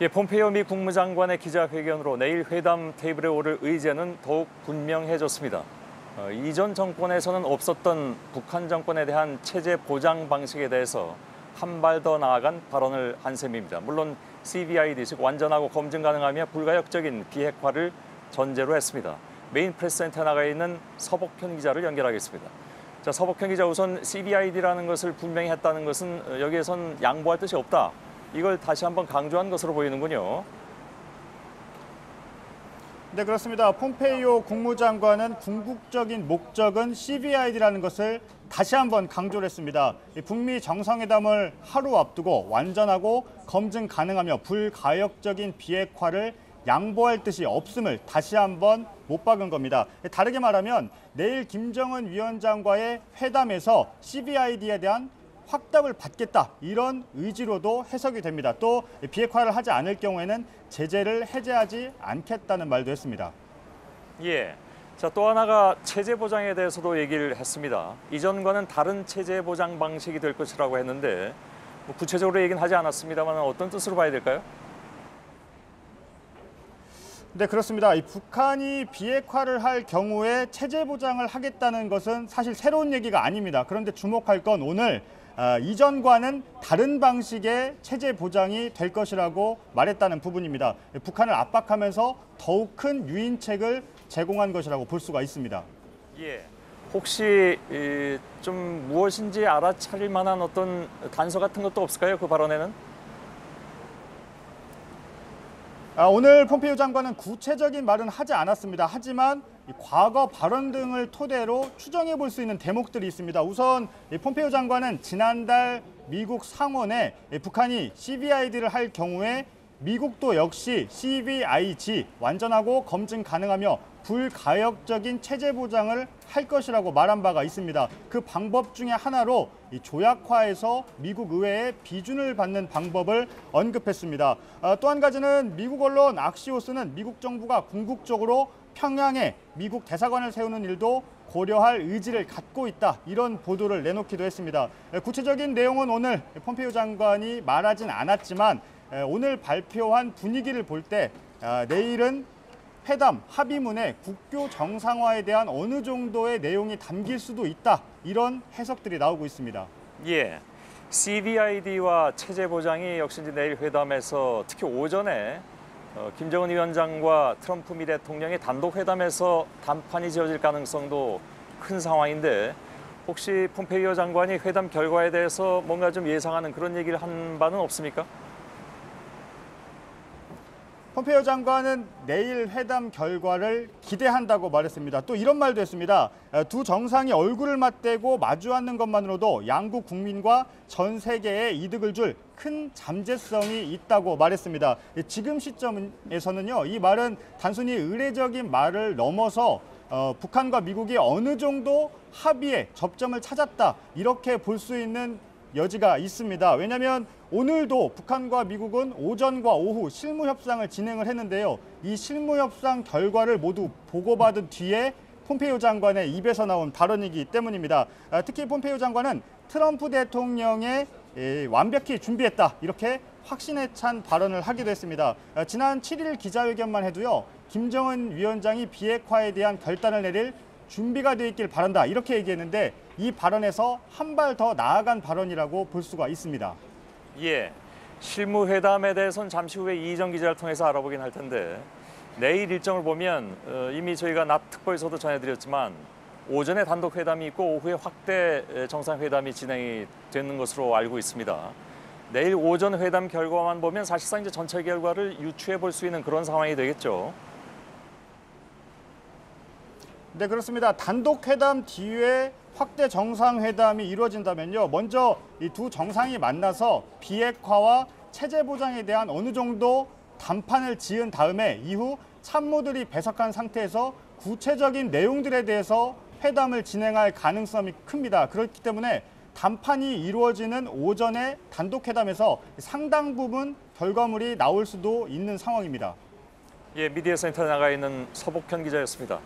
폼페이오 미 국무장관의 기자회견으로 내일 회담 테이블에 오를 의제는 더욱 분명해졌습니다. 이전 정권에서는 없었던 북한 정권에 대한 체제 보장 방식에 대해서 한 발 더 나아간 발언을 한 셈입니다. 물론 CVID, 즉 완전하고 검증 가능하며 불가역적인 비핵화를 전제로 했습니다. 메인 프레스센터에 나가 있는 서복현 기자를 연결하겠습니다. 자, 서복현 기자, 우선 CVID라는 것을 분명히 했다는 것은 여기에선 양보할 뜻이 없다. 이걸 다시 한번 강조한 것으로 보이는군요. 네, 그렇습니다. 폼페이오 국무장관은 궁극적인 목적은 CVID라는 것을 다시 한번 강조를 했습니다. 북미 정상회담을 하루 앞두고 완전하고 검증 가능하며 불가역적인 비핵화를 양보할 뜻이 없음을 다시 한번 못 박은 겁니다. 다르게 말하면 내일 김정은 위원장과의 회담에서 CVID에 대한 확답을 받겠다, 이런 의지로도 해석이 됩니다. 또 비핵화를 하지 않을 경우에는 제재를 해제하지 않겠다는 말도 했습니다. 예. 자, 또 하나가 체제 보장에 대해서도 얘기를 했습니다. 이전과는 다른 체제 보장 방식이 될 것이라고 했는데 구체적으로 얘기는 하지 않았습니다만 어떤 뜻으로 봐야 될까요? 네, 그렇습니다. 북한이 비핵화를 할 경우에 체제 보장을 하겠다는 것은 사실 새로운 얘기가 아닙니다. 그런데 주목할 건 오늘 이전과는 다른 방식의 체제 보장이 될 것이라고 말했다는 부분입니다. 북한을 압박하면서 더욱 큰 유인책을 제공한 것이라고 볼 수가 있습니다. 예. 혹시 좀 무엇인지 알아차릴 만한 어떤 단서 같은 것도 없을까요? 그 발언에는? 오늘 폼페이오 장관은 구체적인 말은 하지 않았습니다. 하지만 과거 발언 등을 토대로 추정해 볼 수 있는 대목들이 있습니다. 우선 폼페이오 장관은 지난달 미국 상원에 북한이 CVID를 할 경우에 미국도 역시 CVIG 완전하고 검증 가능하며 불가역적인 체제 보장을 할 것이라고 말한 바가 있습니다. 그 방법 중에 하나로 이 조약화에서 미국 의회의 비준을 받는 방법을 언급했습니다. 또 한 가지는 미국 언론 악시오스는 미국 정부가 궁극적으로 평양에 미국 대사관을 세우는 일도 고려할 의지를 갖고 있다, 이런 보도를 내놓기도 했습니다. 구체적인 내용은 오늘 폼페이오 장관이 말하진 않았지만 오늘 발표한 분위기를 볼 때 내일은 회담 합의문에 국교 정상화에 대한 어느 정도의 내용이 담길 수도 있다, 이런 해석들이 나오고 있습니다. 예, CVID와 체제 보장이 역시 이제 내일 회담에서 특히 오전에 김정은 위원장과 트럼프 미 대통령의 단독 회담에서 단판이 지어질 가능성도 큰 상황인데 혹시 폼페이오 장관이 회담 결과에 대해서 뭔가 좀 예상하는 그런 얘기를 한 바는 없습니까? 폼페이오 장관은 내일 회담 결과를 기대한다고 말했습니다. 또 이런 말도 했습니다. 두 정상이 얼굴을 맞대고 마주 앉는 것만으로도 양국 국민과 전 세계에 이득을 줄 큰 잠재성이 있다고 말했습니다. 지금 시점에서는요, 이 말은 단순히 의례적인 말을 넘어서 북한과 미국이 어느 정도 합의에 접점을 찾았다, 이렇게 볼 수 있는 여지가 있습니다. 왜냐하면 오늘도 북한과 미국은 오전과 오후 실무 협상을 진행을 했는데요. 이 실무 협상 결과를 모두 보고받은 뒤에 폼페이오 장관의 입에서 나온 발언이기 때문입니다. 특히 폼페이오 장관은 트럼프 대통령의 완벽히 준비했다, 이렇게 확신에 찬 발언을 하기도 했습니다. 지난 7일 기자회견만 해도요, 김정은 위원장이 비핵화에 대한 결단을 내릴 준비가 돼 있길 바란다, 이렇게 얘기했는데 이 발언에서 한 발 더 나아간 발언이라고 볼 수가 있습니다. 예, 실무회담에 대해서는 잠시 후에 이희정 기자를 통해서 알아보긴 할 텐데 내일 일정을 보면 이미 저희가 낮 특보에서도 전해드렸지만 오전에 단독 회담이 있고 오후에 확대 정상회담이 진행이 되는 것으로 알고 있습니다. 내일 오전 회담 결과만 보면 사실상 이제 전체 결과를 유추해 볼 수 있는 그런 상황이 되겠죠. 네, 그렇습니다. 단독 회담 뒤에 확대 정상회담이 이루어진다면요, 먼저 이 두 정상이 만나서 비핵화와 체제 보장에 대한 어느 정도 단판을 지은 다음에 이후 참모들이 배석한 상태에서 구체적인 내용들에 대해서 회담을 진행할 가능성이 큽니다. 그렇기 때문에 단판이 이루어지는 오전의 단독 회담에서 상당 부분 결과물이 나올 수도 있는 상황입니다. 예, 미디어 센터에 나가 있는 서복현 기자였습니다.